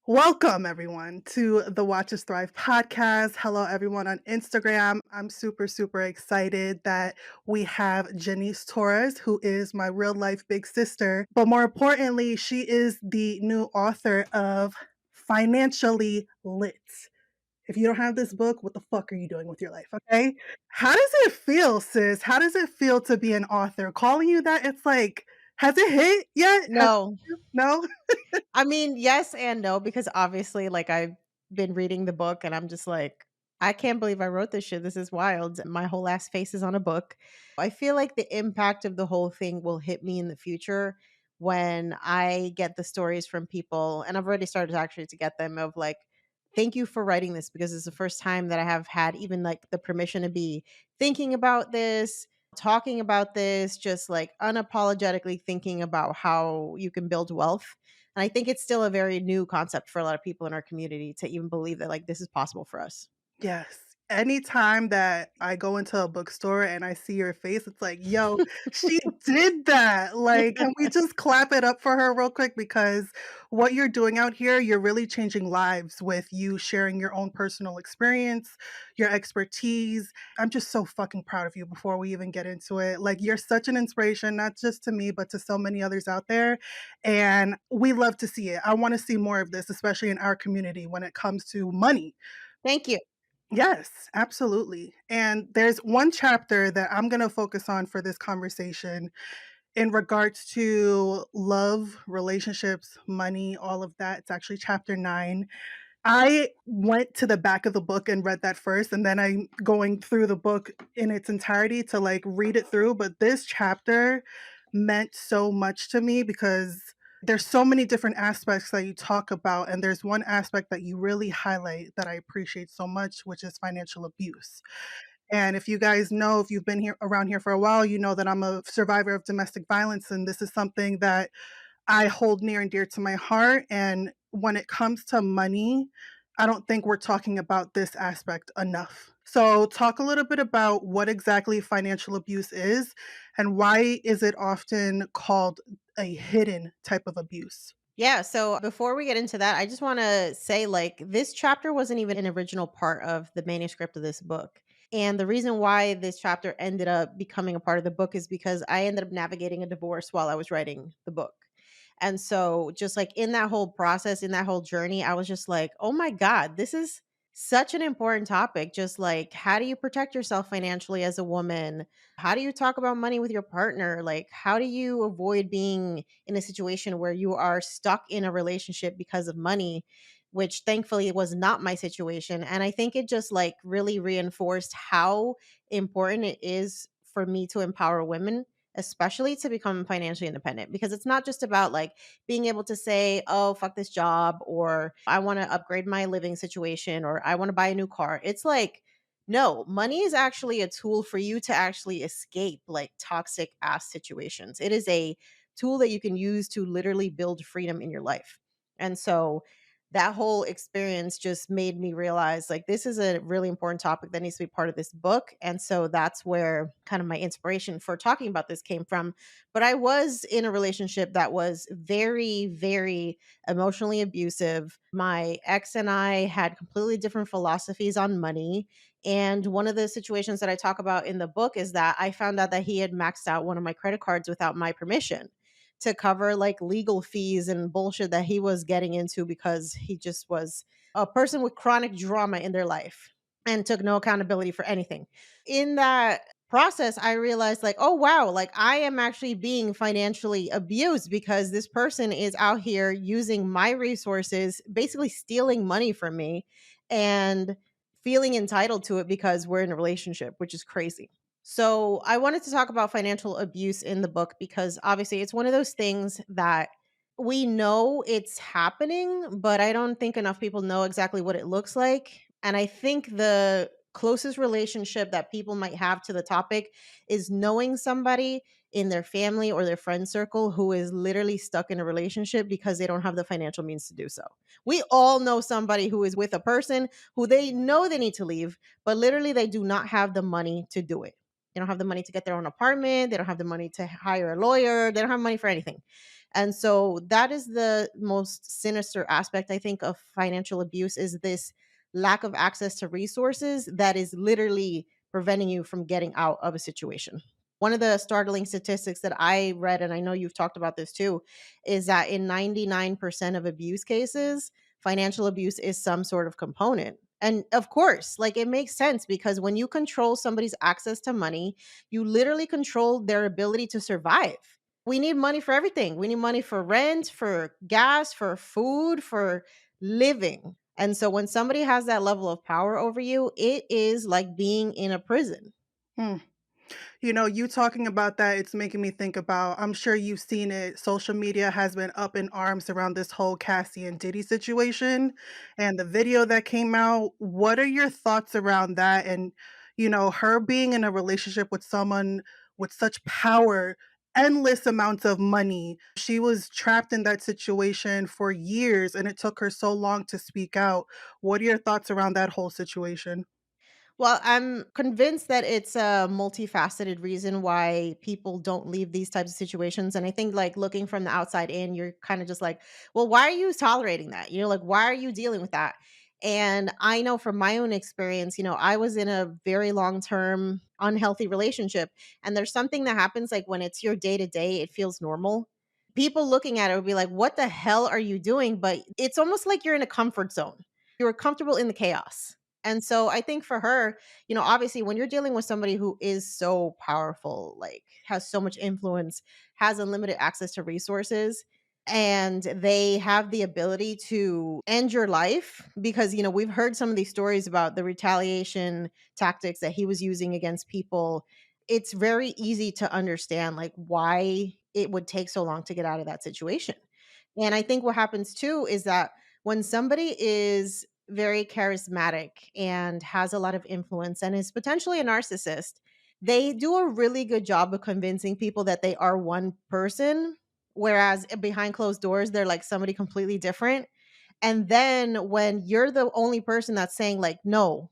Welcome, everyone, to the Watch Us Thrive podcast. Hello, everyone on Instagram. I'm super, super excited that we have Janice Torres, who is my real life big sister. But more importantly, she is the new author of Financially Lit. If you don't have this book, what the fuck are you doing with your life? Okay. How does it feel, sis? How does it feel to be an author? Calling you that, it's like, has it hit yet? No. No? I mean, yes and no, because obviously, like, I've been reading the book and I'm just like, I can't believe I wrote this shit. This is wild. My whole ass face is on a book. I feel like the impact of the whole thing will hit me in the future when I get the stories from people. And I've already started actually to get them of like, thank you for writing this because it's the first time that I have had even like the permission to be thinking about this, talking about this, just like unapologetically thinking about how you can build wealth. And I think it's still a very new concept for a lot of people in our community to even believe that like this is possible for us. Yes. Anytime that I go into a bookstore and I see your face, it's like, "Yo, she did that." Like, can we just clap it up for her real quick? Because what you're doing out here, you're really changing lives with you sharing your own personal experience, your expertise. I'm just so fucking proud of you before we even get into it. Like, you're such an inspiration, not just to me, but to so many others out there, and we love to see it. I wanna see more of this, especially in our community when it comes to money. Thank you. Yes, absolutely. And there's one chapter that I'm going to focus on for this conversation in regards to love, relationships, money, all of that. It's actually chapter 9. I went to the back of the book and read that first, and then I'm going through the book in its entirety to like read it through. But this chapter meant so much to me because there's so many different aspects that you talk about, and there's one aspect that you really highlight that I appreciate so much, which is financial abuse. And if you guys know, if you've been here around here for a while, you know that I'm a survivor of domestic violence, and this is something that I hold near and dear to my heart. And when it comes to money, I don't think we're talking about this aspect enough. So, talk a little bit about what exactly financial abuse is and why is it often called a hidden type of abuse? Yeah. So before we get into that, I just want to say like this chapter wasn't even an original part of the manuscript of this book. And the reason why this chapter ended up becoming a part of the book is because I ended up navigating a divorce while I was writing the book. And so just like in that whole process, in that whole journey, I was just like, "Oh my god, this is such an important topic. Just like how do you protect yourself financially as a woman? How do you talk about money with your partner? Like how do you avoid being in a situation where you are stuck in a relationship because of money?" Which thankfully was not my situation. And I think it just like really reinforced how important it is for me to empower women, especially to become financially independent, because it's not just about like being able to say, oh, fuck this job, or I want to upgrade my living situation, or I want to buy a new car. It's like, no, money is actually a tool for you to actually escape like toxic ass situations. It is a tool that you can use to literally build freedom in your life. And so that whole experience just made me realize like this is a really important topic that needs to be part of this book. And so that's where kind of my inspiration for talking about this came from. But I was in a relationship that was very, very emotionally abusive. My ex and I had completely different philosophies on money. And one of the situations that I talk about in the book is that I found out that he had maxed out one of my credit cards without my permission to cover like legal fees and bullshit that he was getting into because he just was a person with chronic drama in their life and took no accountability for anything. In that process, I realized like, oh wow, like I am actually being financially abused because this person is out here using my resources, basically stealing money from me and feeling entitled to it because we're in a relationship, which is crazy. So, I wanted to talk about financial abuse in the book because obviously it's one of those things that we know it's happening, but I don't think enough people know exactly what it looks like. And I think the closest relationship that people might have to the topic is knowing somebody in their family or their friend circle who is literally stuck in a relationship because they don't have the financial means to do so. We all know somebody who is with a person who they know they need to leave, but literally they do not have the money to do it. They don't have the money to get their own apartment. They don't have the money to hire a lawyer. They don't have money for anything. And so that is the most sinister aspect, I think, of financial abuse, is this lack of access to resources that is literally preventing you from getting out of a situation. One of the startling statistics that I read, and I know you've talked about this too, is that in 99% of abuse cases, financial abuse is some sort of component. And of course, like, it makes sense because when you control somebody's access to money, you literally control their ability to survive. We need money for everything. We need money for rent, for gas, for food, for living. And so when somebody has that level of power over you, it is like being in a prison. Hmm. You know, you talking about that, it's making me think about, I'm sure you've seen it. Social media has been up in arms around this whole Cassie and Diddy situation and the video that came out. What are your thoughts around that? And, you know, her being in a relationship with someone with such power, endless amounts of money. She was trapped in that situation for years and it took her so long to speak out. What are your thoughts around that whole situation? Well, I'm convinced that it's a multifaceted reason why people don't leave these types of situations. And I think, like, looking from the outside in, you're kind of just like, well, why are you tolerating that? Like, why are you dealing with that? And I know from my own experience, I was in a very long term unhealthy relationship. And there's something that happens, like, when it's your day to day, it feels normal. People looking at it would be like, what the hell are you doing? But it's almost like you're in a comfort zone. You're comfortable in the chaos. And so I think for her, obviously when you're dealing with somebody who is so powerful, like, has so much influence, has unlimited access to resources, and they have the ability to end your life because, we've heard some of these stories about the retaliation tactics that he was using against people. It's very easy to understand, like, why it would take so long to get out of that situation. And I think what happens too is that when somebody is very charismatic and has a lot of influence and is potentially a narcissist, they do a really good job of convincing people that they are one person, whereas behind closed doors, they're like somebody completely different. And then when you're the only person that's saying, like, no,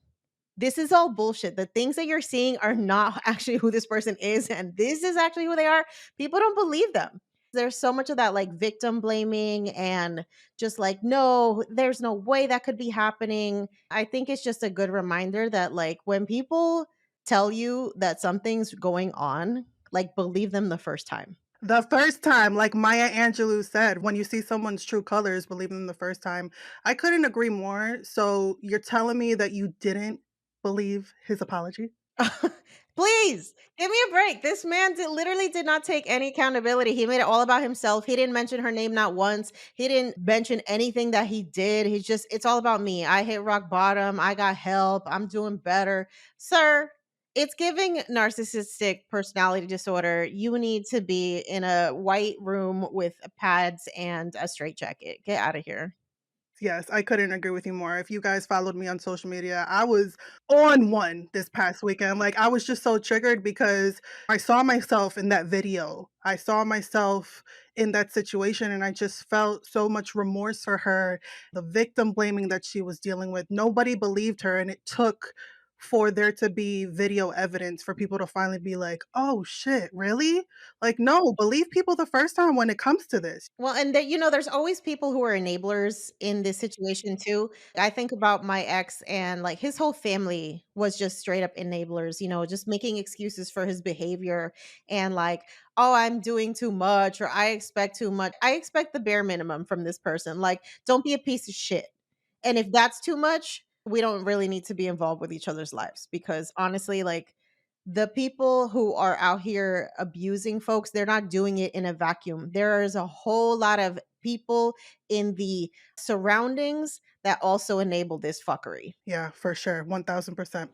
this is all bullshit. The things that you're seeing are not actually who this person is, and this is actually who they are. People don't believe them. There's so much of that, like, victim blaming and just like, no, there's no way that could be happening. I think it's just a good reminder that, like, when people tell you that something's going on, like, believe them the first time. The first time, like Maya Angelou said, when you see someone's true colors, believe them the first time. I couldn't agree more. So you're telling me that you didn't believe his apology? Please give me a break. This man literally did not take any accountability. He made it all about himself. He didn't mention her name not once. He didn't mention anything that he did. He's just, it's all about me. I hit rock bottom. I got help. I'm doing better. Sir, it's giving narcissistic personality disorder. You need to be in a white room with pads and a straitjacket. Get out of here. Yes, I couldn't agree with you more. If you guys followed me on social media, I was on one this past weekend. Like, I was just so triggered because I saw myself in that video. I saw myself in that situation, and I just felt so much remorse for her. The victim blaming that she was dealing with, nobody believed her. And it took for there to be video evidence for people to finally be like, oh shit, really? Like, no, believe people the first time when it comes to this. Well, and that, there's always people who are enablers in this situation too. I think about my ex, and like, his whole family was just straight up enablers, just making excuses for his behavior and like, oh, I'm doing too much or I expect too much. I expect the bare minimum from this person. Like, don't be a piece of shit. And if that's too much, we don't really need to be involved with each other's lives because honestly, like, the people who are out here abusing folks, they're not doing it in a vacuum. There is a whole lot of people in the surroundings that also enable this fuckery. Yeah, for sure. 1000%.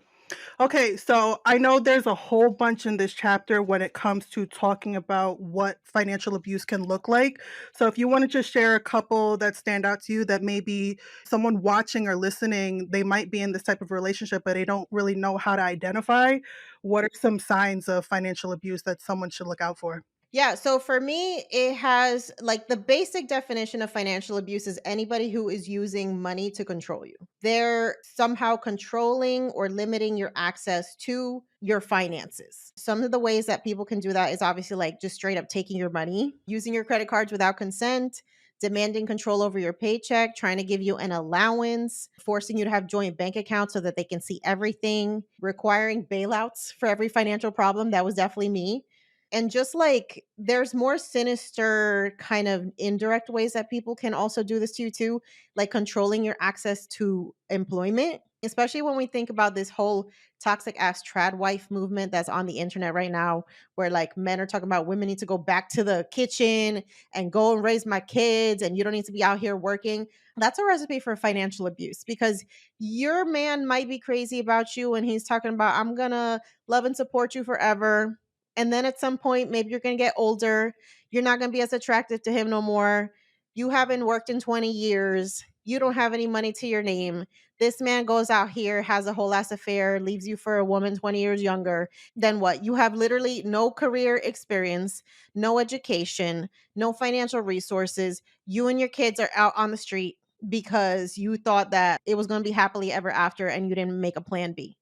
Okay, so I know there's a whole bunch in this chapter when it comes to talking about what financial abuse can look like. So if you want to just share a couple that stand out to you that maybe someone watching or listening, they might be in this type of relationship, but they don't really know how to identify. What are some signs of financial abuse that someone should look out for? Yeah, so for me, it has like the basic definition of financial abuse is anybody who is using money to control you. They're somehow controlling or limiting your access to your finances. Some of the ways that people can do that is obviously like just straight up taking your money, using your credit cards without consent, demanding control over your paycheck, trying to give you an allowance, forcing you to have joint bank accounts so that they can see everything, requiring bailouts for every financial problem. That was definitely me. And just like there's more sinister kind of indirect ways that people can also do this to you too, like controlling your access to employment, especially when we think about this whole toxic ass trad wife movement that's on the internet right now, where like men are talking about women need to go back to the kitchen and go and raise my kids and you don't need to be out here working. That's a recipe for financial abuse because your man might be crazy about you and he's talking about, I'm gonna love and support you forever, and then at some point, maybe you're going to get older. You're not going to be as attractive to him no more. You haven't worked in 20 years. You don't have any money to your name. This man goes out here, has a whole ass affair, leaves you for a woman 20 years younger. Then what? You have literally no career experience, no education, no financial resources. You and your kids are out on the street because you thought that it was going to be happily ever after and you didn't make a plan B.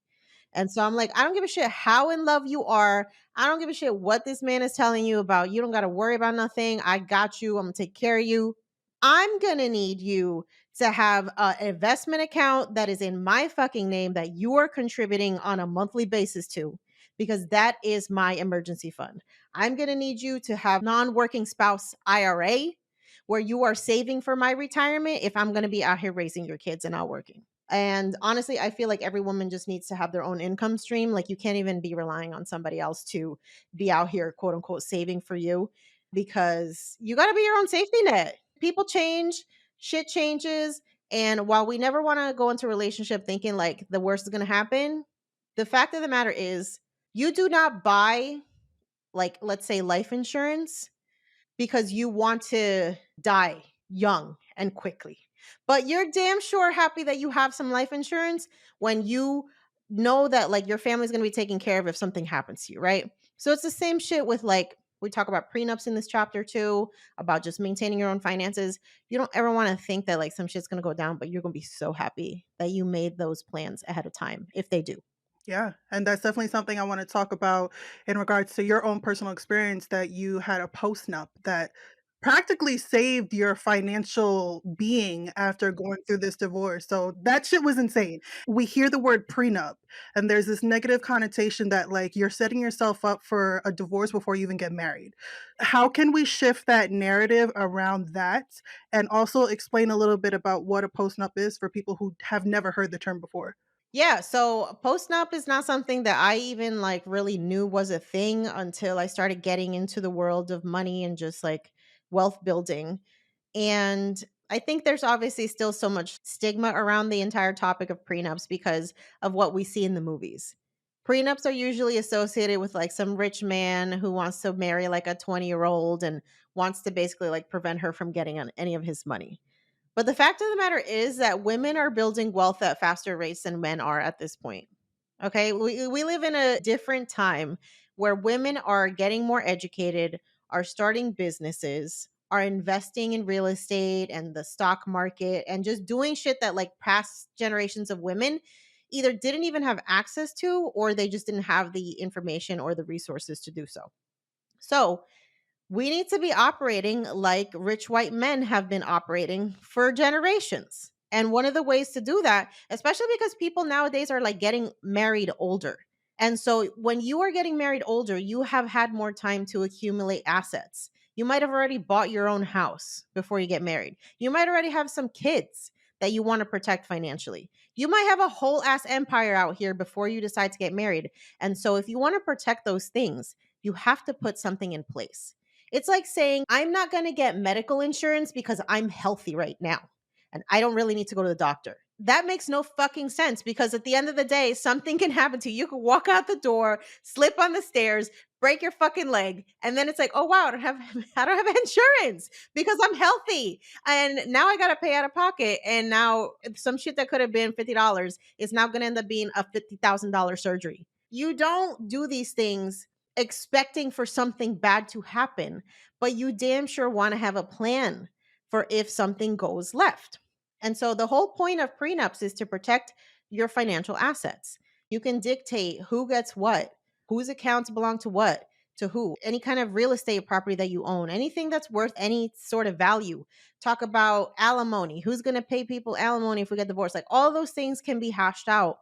And so I'm like, I don't give a shit how in love you are. I don't give a shit what this man is telling you about. You don't got to worry about nothing. I got you. I'm going to take care of you. I'm going to need you to have an investment account that is in my fucking name that you are contributing on a monthly basis to, because that is my emergency fund. I'm going to need you to have non-working spouse IRA where you are saving for my retirement if I'm going to be out here raising your kids and not working. And honestly, I feel like every woman just needs to have their own income stream. Like you can't even be relying on somebody else to be out here, quote unquote, saving for you because you got to be your own safety net. People change, shit changes. And while we never want to go into a relationship thinking like the worst is going to happen, the fact of the matter is you do not buy, like, let's say life insurance because you want to die young and quickly. But you're damn sure happy that you have some life insurance when you know that like your family's going to be taken care of if something happens to you, right? So it's the same shit with like we talk about prenups in this chapter too, about just maintaining your own finances. You don't ever want to think that like some shit's going to go down, but you're going to be so happy that you made those plans ahead of time if they do. Yeah, and that's definitely something I wanna talk about in regards to your own personal experience that you had a postnup that practically saved your financial being after going through this divorce, so that shit was insane. We hear the word prenup, and there's this negative connotation that, like, you're setting yourself up for a divorce before you even get married. How can we shift that narrative around that, and also explain a little bit about what a postnup is for people who have never heard the term before? Yeah, so post-nup is not something that I even like really knew was a thing until I started getting into the world of money and just like wealth building. And I think there's obviously still so much stigma around the entire topic of prenups because of what we see in the movies. Prenups are usually associated with like some rich man who wants to marry like a 20-year-old and wants to basically like prevent her from getting on any of his money. But the fact of the matter is that women are building wealth at faster rates than men are at this point. Okay. We live in a different time where women are getting more educated, are starting businesses, are investing in real estate and the stock market, and just doing shit that like past generations of women either didn't even have access to or they just didn't have the information or the resources to do so. So, we need to be operating like rich white men have been operating for generations. And one of the ways to do that, especially because people nowadays are like getting married older. And so when you are getting married older, you have had more time to accumulate assets. You might have already bought your own house before you get married. You might already have some kids that you want to protect financially. You might have a whole ass empire out here before you decide to get married. And so if you want to protect those things, you have to put something in place. It's like saying, I'm not going to get medical insurance because I'm healthy right now and I don't really need to go to the doctor. That makes no fucking sense because at the end of the day, something can happen to you. You could walk out the door, slip on the stairs, break your fucking leg, and then it's like, oh wow, I don't have insurance because I'm healthy. And now I gotta pay out of pocket. And now some shit that could have been $50 is now gonna end up being a $50,000 surgery. You don't do these things expecting for something bad to happen, but you damn sure want to have a plan for if something goes left. And so the whole point of prenups is to protect your financial assets. You can dictate who gets what, whose accounts belong to who, any kind of real estate property that you own, anything that's worth any sort of value. Talk about alimony, who's going to pay people alimony if we get divorced. Like all those things can be hashed out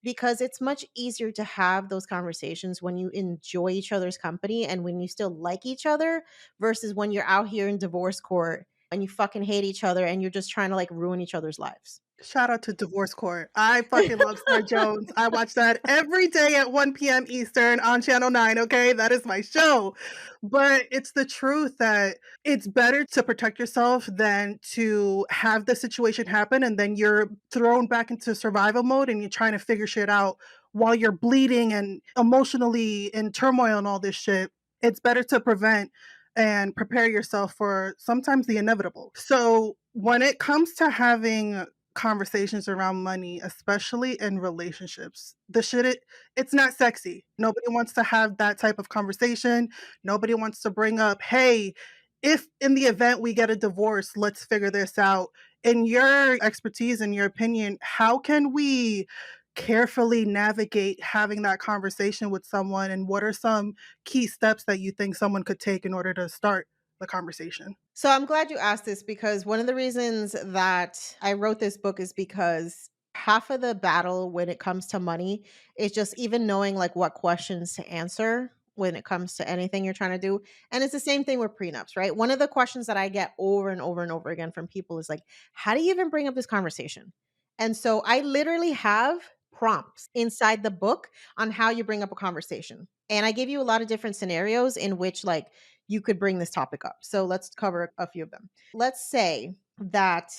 because it's much easier to have those conversations when you enjoy each other's company and when you still like each other versus when you're out here in divorce court and you fucking hate each other and you're just trying to like ruin each other's lives. Shout out to Divorce Court. I fucking love Star Jones. I watch that every day at 1 PM Eastern on Channel 9, okay? That is my show. But it's the truth that it's better to protect yourself than to have the situation happen and then you're thrown back into survival mode and you're trying to figure shit out while you're bleeding and emotionally in turmoil and all this shit. It's better to prevent and prepare yourself for sometimes the inevitable. So, when it comes to having conversations around money, especially in relationships. It's not sexy. Nobody wants to have that type of conversation. Nobody wants to bring up, "Hey, if in the event we get a divorce, let's figure this out." In your expertise, in your opinion, how can we carefully navigate having that conversation with someone, and what are some key steps that you think someone could take in order to start the conversation? So I'm glad you asked this because one of the reasons that I wrote this book is because half of the battle when it comes to money is just even knowing like what questions to answer when it comes to anything you're trying to do. And it's the same thing with prenups, right? One of the questions that I get over and over and over again from people is like, how do you even bring up this conversation? And so I literally have prompts inside the book on how you bring up a conversation. And I give you a lot of different scenarios in which like you could bring this topic up. So let's cover a few of them. Let's say that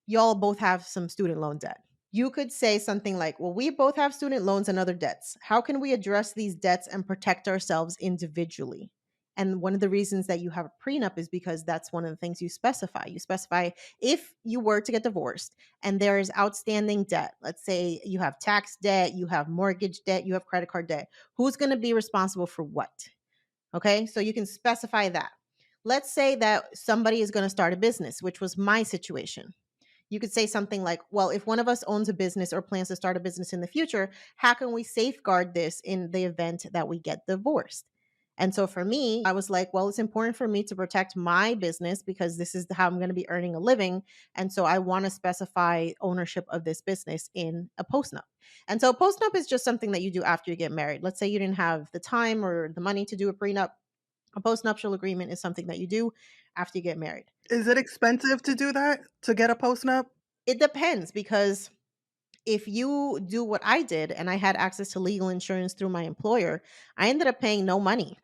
y'all both have some student loan debt. You could say something like, well, we both have student loans and other debts. How can we address these debts and protect ourselves individually? And one of the reasons that you have a prenup is because that's one of the things you specify. You specify if you were to get divorced and there is outstanding debt, let's say you have tax debt, you have mortgage debt, you have credit card debt, who's going to be responsible for what? Okay, so you can specify that. Let's say that somebody is going to start a business, which was my situation. You could say something like, well, if one of us owns a business or plans to start a business in the future, how can we safeguard this in the event that we get divorced? And so for me, I was like, well, it's important for me to protect my business because this is how I'm going to be earning a living. And so I want to specify ownership of this business in a postnup. And so a postnup is just something that you do after you get married. Let's say you didn't have the time or the money to do a prenup. A postnuptial agreement is something that you do after you get married. Is it expensive to do that? To get a postnup? It depends because if you do what I did and I had access to legal insurance through my employer, I ended up paying no money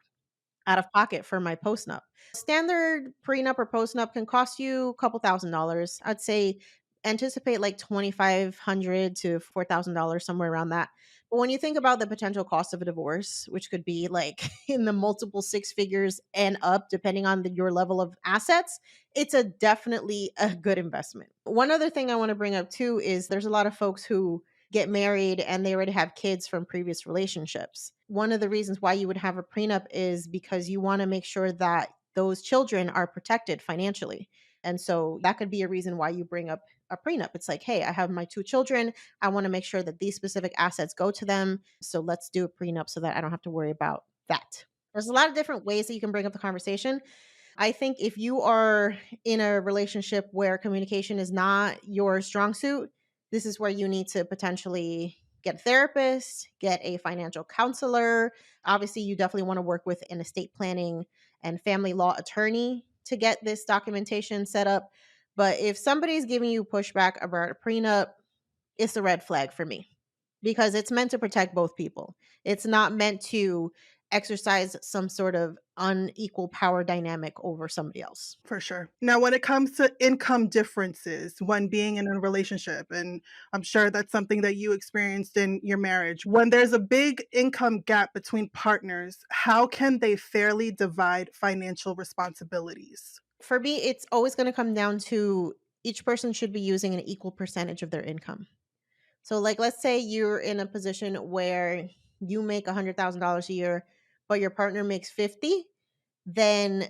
out of pocket for my postnup. Standard prenup or postnup can cost you a couple $1,000s. I'd say anticipate like 2,500 to $4,000 somewhere around that. But when you think about the potential cost of a divorce, which could be like in the multiple six figures and up depending on your level of assets, it's a definitely a good investment. One other thing I want to bring up too is there's a lot of folks who get married and they already have kids from previous relationships. One of the reasons why you would have a prenup is because you want to make sure that those children are protected financially. And so that could be a reason why you bring up a prenup. It's like, hey, I have my two children. I want to make sure that these specific assets go to them. So let's do a prenup so that I don't have to worry about that. There's a lot of different ways that you can bring up the conversation. I think if you are in a relationship where communication is not your strong suit, this is where you need to potentially get a therapist, get a financial counselor. Obviously, you definitely want to work with an estate planning and family law attorney to get this documentation set up. But if somebody's giving you pushback about a prenup, it's a red flag for me because it's meant to protect both people. It's not meant to exercise some sort of unequal power dynamic over somebody else. For sure. Now, when it comes to income differences when being in a relationship, and I'm sure that's something that you experienced in your marriage, when there's a big income gap between partners, how can they fairly divide financial responsibilities? For me, it's always going to come down to each person should be using an equal percentage of their income. So, like, let's say you're in a position where you make $100,000 a year, but your partner makes 50, then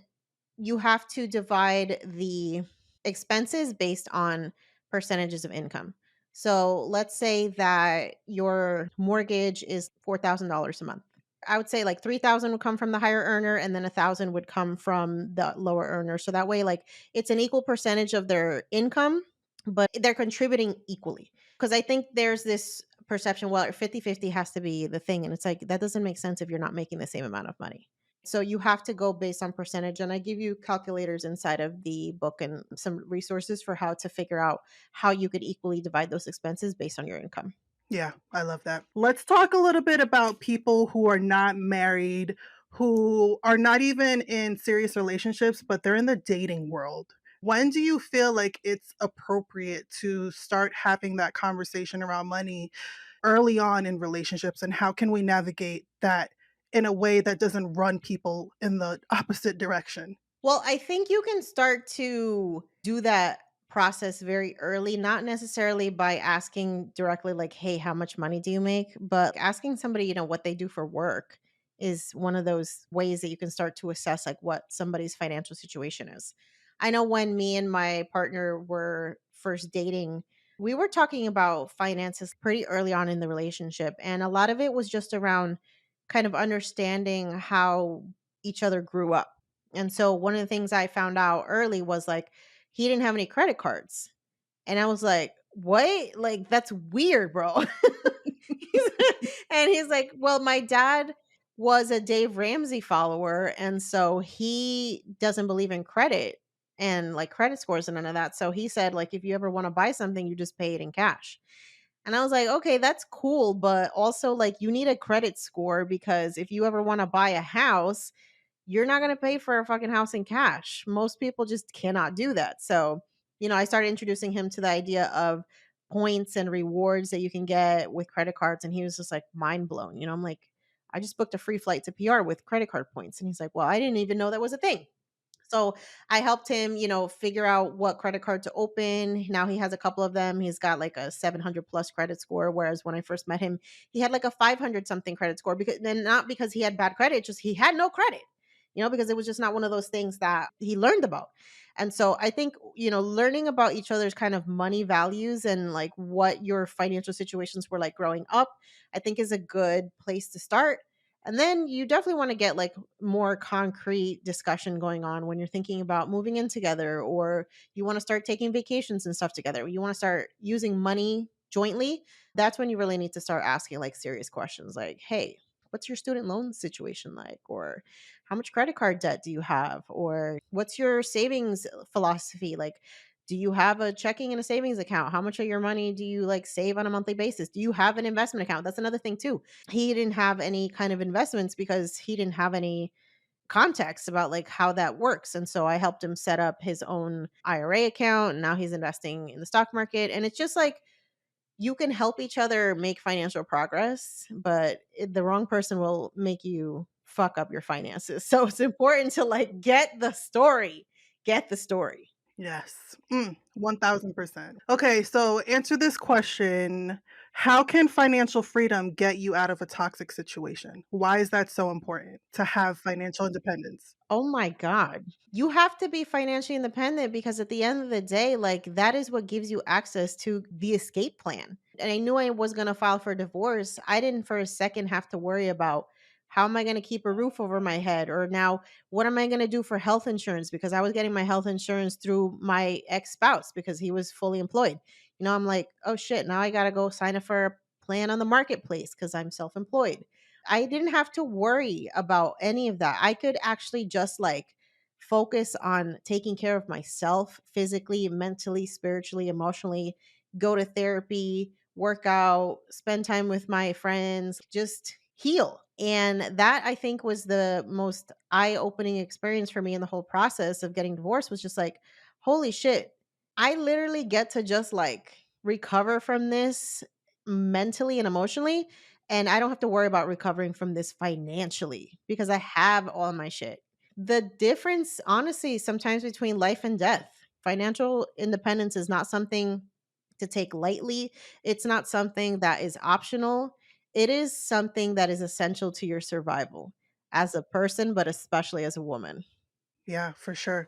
you have to divide the expenses based on percentages of income. So let's say that your mortgage is $4,000 a month. I would say like 3,000 would come from the higher earner and then 1,000 would come from the lower earner. So that way, like, it's an equal percentage of their income, but they're contributing equally. Because I think there's this perception, well, 50-50 has to be the thing. And it's like, that doesn't make sense if you're not making the same amount of money. So you have to go based on percentage. And I give you calculators inside of the book and some resources for how to figure out how you could equally divide those expenses based on your income. Yeah, I love that. Let's talk a little bit about people who are not married, who are not even in serious relationships, but they're in the dating world. When do you feel like it's appropriate to start having that conversation around money early on in relationships? And how can we navigate that in a way that doesn't run people in the opposite direction? Well, I think you can start to do that process very early, not necessarily by asking directly, like, hey, how much money do you make? But asking somebody, what they do for work is one of those ways that you can start to assess like what somebody's financial situation is. I know when me and my partner were first dating, we were talking about finances pretty early on in the relationship. And a lot of it was just around kind of understanding how each other grew up. And so one of the things I found out early was like he didn't have any credit cards. And I was like, "What? Like that's weird, bro." And he's like, "Well, my dad was a Dave Ramsey follower and so he doesn't believe in credit and like credit scores and none of that. So he said like if you ever want to buy something, you just pay it in cash." And I was like, "Okay, that's cool, but also like you need a credit score because if you ever want to buy a house, you're not gonna pay for a fucking house in cash. Most people just cannot do that." So, I started introducing him to the idea of points and rewards that you can get with credit cards, and he was just like mind blown. I'm like, I just booked a free flight to PR with credit card points. And he's like, well, I didn't even know that was a thing. So I helped him, figure out what credit card to open. Now he has a couple of them. He's got like a 700 plus credit score. Whereas when I first met him, he had like a 500 something credit score because then not because he had bad credit, just he had no credit, because it was just not one of those things that he learned about. And so I think, learning about each other's kind of money values and like what your financial situations were like growing up, I think is a good place to start. And then you definitely want to get like more concrete discussion going on when you're thinking about moving in together or you want to start taking vacations and stuff together. You want to start using money jointly. That's when you really need to start asking like serious questions like, hey, what's your student loan situation like? Or how much credit card debt do you have? Or what's your savings philosophy? Like, do you have a checking and a savings account? How much of your money do you like save on a monthly basis? Do you have an investment account? That's another thing too. He didn't have any kind of investments because he didn't have any context about like how that works. And so I helped him set up his own IRA account and now he's investing in the stock market. And it's just like you can help each other make financial progress, but the wrong person will make you fuck up your finances. So it's important to like get the story. Get the story. Yes. 1000%. Okay, so answer this question. How can financial freedom get you out of a toxic situation? Why is that so important to have financial independence? Oh my God. You have to be financially independent because at the end of the day, like that is what gives you access to the escape plan. And I knew I was going to file for divorce. I didn't for a second have to worry about how am I going to keep a roof over my head or now what am I going to do for health insurance because I was getting my health insurance through my ex-spouse because he was fully employed. I'm like, "Oh shit, now I got to go sign up for a plan on the marketplace because I'm self-employed." I didn't have to worry about any of that. I could actually just like focus on taking care of myself physically, mentally, spiritually, emotionally, go to therapy, work out, spend time with my friends, just heal. And that I think was the most eye-opening experience for me in the whole process of getting divorced was just like, holy shit, I literally get to just like recover from this mentally and emotionally and I don't have to worry about recovering from this financially because I have all my shit. The difference, honestly, sometimes between life and death. Financial independence is not something to take lightly. It's not something that is optional. It is something that is essential to your survival. as a person, but especially as a woman. Yeah, for sure.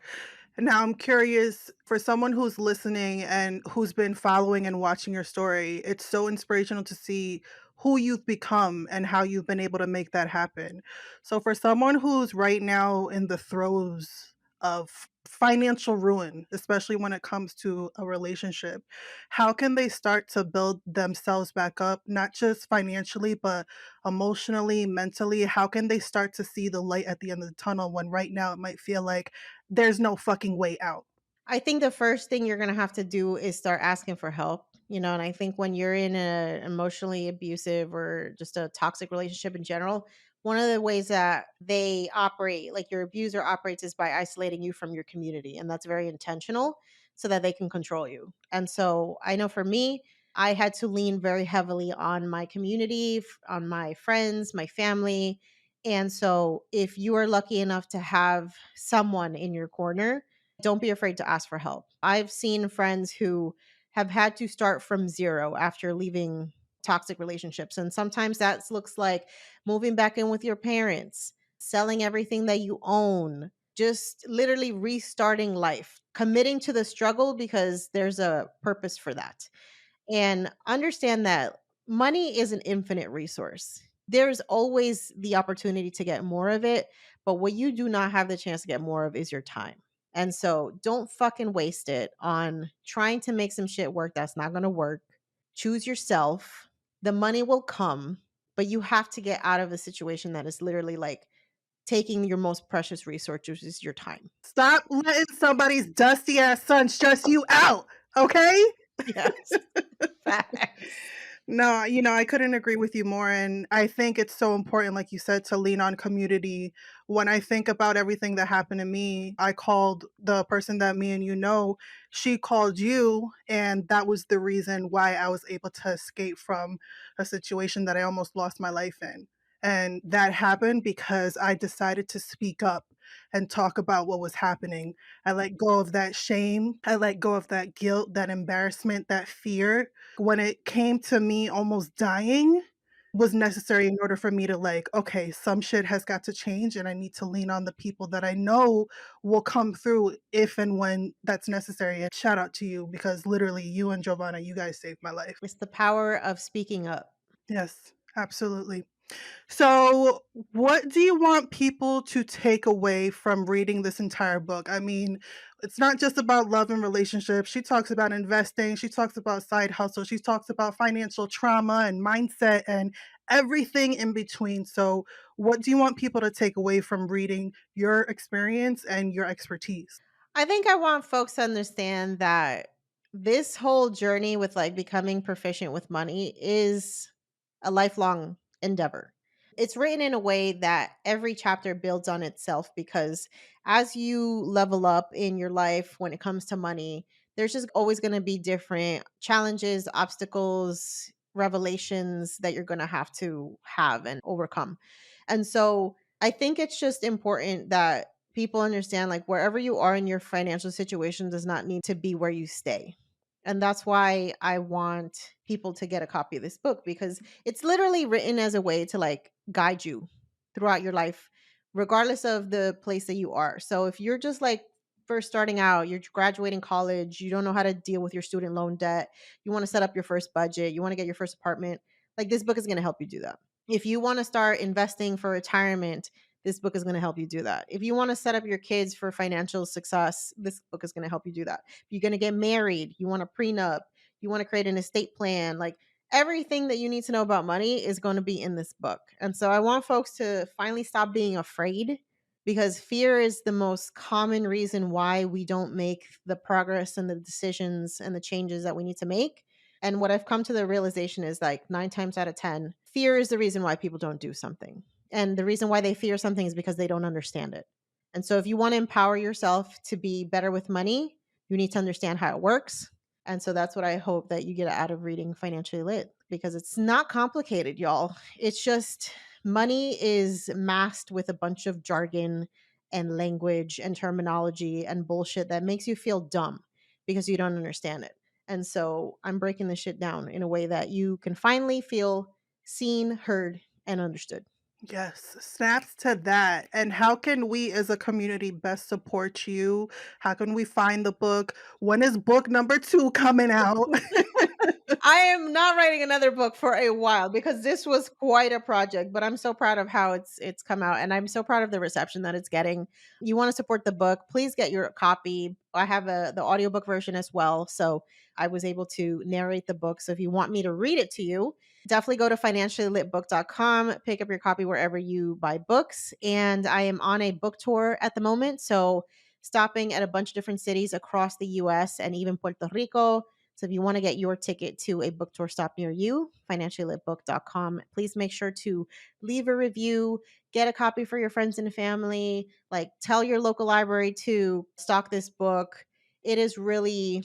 Now I'm curious for someone who's listening and who's been following and watching your story, it's so inspirational to see who you've become and how you've been able to make that happen. So for someone who's right now in the throes of financial ruin, especially when it comes to a relationship, how can they start to build themselves back up, not just financially, but emotionally, mentally? How can they start to see the light at the end of the tunnel when right now it might feel like there's no fucking way out? I think the first thing you're gonna have to do is start asking for help, and I think when you're in a emotionally abusive or just a toxic relationship in general, one of the ways that they operate, like your abuser operates, is by isolating you from your community. And that's very intentional so that they can control you. And so I know for me, I had to lean very heavily on my community, on my friends, my family. And so if you are lucky enough to have someone in your corner, don't be afraid to ask for help. I've seen friends who have had to start from zero after leaving toxic relationships. And sometimes that looks like moving back in with your parents, selling everything that you own, just literally restarting life, committing to the struggle because there's a purpose for that. And understand that money is an infinite resource. There's always the opportunity to get more of it, but what you do not have the chance to get more of is your time. And so don't fucking waste it on trying to make some shit work that's not going to work. Choose yourself. The money will come, but you have to get out of a situation that is literally like taking your most precious resource, which is your time. Stop letting somebody's dusty ass son stress you out, okay? Yes. Facts. No, I couldn't agree with you more. And I think it's so important, like you said, to lean on community. When I think about everything that happened to me, I called the person that me and you know, she called you. And that was the reason why I was able to escape from a situation that I almost lost my life in. And that happened because I decided to speak up and talk about what was happening. I let go of that shame. I let go of that guilt, that embarrassment, that fear when it came to me almost dying was necessary in order for me to like, okay, some shit has got to change and I need to lean on the people that I know will come through if and when that's necessary. And shout out to you because literally you and Giovanna, you guys saved my life. It's the power of speaking up. Yes, absolutely. So, what do you want people to take away from reading this entire book? I mean, it's not just about love and relationships. She talks about investing, she talks about side hustle, she talks about financial trauma and mindset and everything in between. So, what do you want people to take away from reading your experience and your expertise? I think I want folks to understand that this whole journey with like becoming proficient with money is a lifelong endeavor. It's written in a way that every chapter builds on itself because as you level up in your life when it comes to money, there's just always going to be different challenges, obstacles, revelations that you're going to have and overcome. And so I think it's just important that people understand like wherever you are in your financial situation does not need to be where you stay. And that's why I want people to get a copy of this book because it's literally written as a way to like guide you throughout your life, regardless of the place that you are. So if you're just like first starting out, you're graduating college, you don't know how to deal with your student loan debt, you want to set up your first budget, you want to get your first apartment, like this book is going to help you do that. If you want to start investing for retirement, this book is going to help you do that. If you want to set up your kids for financial success, this book is going to help you do that. If you're going to get married, you want a prenup, you want to create an estate plan, like everything that you need to know about money is going to be in this book. And so I want folks to finally stop being afraid because fear is the most common reason why we don't make the progress and the decisions and the changes that we need to make. And what I've come to the realization is like 9 times out of 10, fear is the reason why people don't do something. And the reason why they fear something is because they don't understand it. And so if you want to empower yourself to be better with money, you need to understand how it works. And so that's what I hope that you get out of reading Financially Lit because it's not complicated, y'all. It's just money is masked with a bunch of jargon and language and terminology and bullshit that makes you feel dumb because you don't understand it. And so I'm breaking this shit down in a way that you can finally feel seen, heard, and understood. Yes, snaps to that. And how can we as a community best support you? How can we find the book? When is book number 2 coming out? I am not writing another book for a while because this was quite a project, but I'm so proud of how it's come out and I'm so proud of the reception that it's getting. You want to support the book, please get your copy. I have the audiobook version as well, so I was able to narrate the book. So if you want me to read it to you, definitely go to financiallylitbook.com, pick up your copy wherever you buy books. And I am on a book tour at the moment, so stopping at a bunch of different cities across the US and even Puerto Rico. So if you want to get your ticket to a book tour stop near you, financiallitbook.com, please make sure to leave a review, get a copy for your friends and family, like tell your local library to stock this book. It is really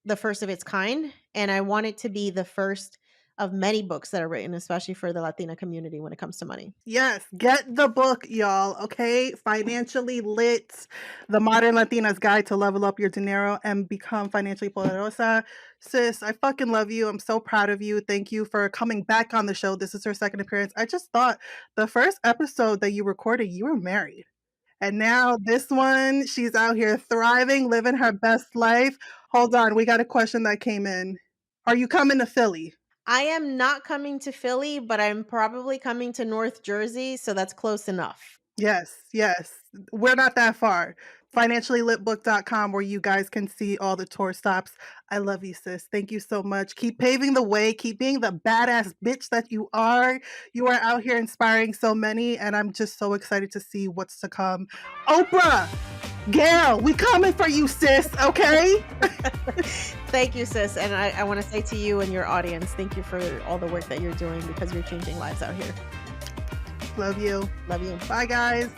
the first of its kind, and I want it to be the first of many books that are written, especially for the Latina community when it comes to money. Yes, get the book, y'all, okay? Financially Lit, The Modern Latina's Guide to Level Up Your Dinero and Become Financially Poderosa. Sis, I fucking love you. I'm so proud of you. Thank you for coming back on the show. This is her second appearance. I just thought the first episode that you recorded, you were married. And now this one, she's out here thriving, living her best life. Hold on, we got a question that came in. Are you coming to Philly? I am not coming to Philly, but I'm probably coming to North Jersey, so that's close enough. Yes, yes. We're not that far. Financiallylitbook.com where you guys can see all the tour stops. I love you, sis. Thank you so much. Keep paving the way. Keep being the badass bitch that you are. You are out here inspiring so many, and I'm just so excited to see what's to come. Oprah, Gail, we coming for you, sis, okay? Thank you, sis. And I want to say to you and your audience, thank you for all the work that you're doing because you're changing lives out here. Love you. Love you. Bye, guys.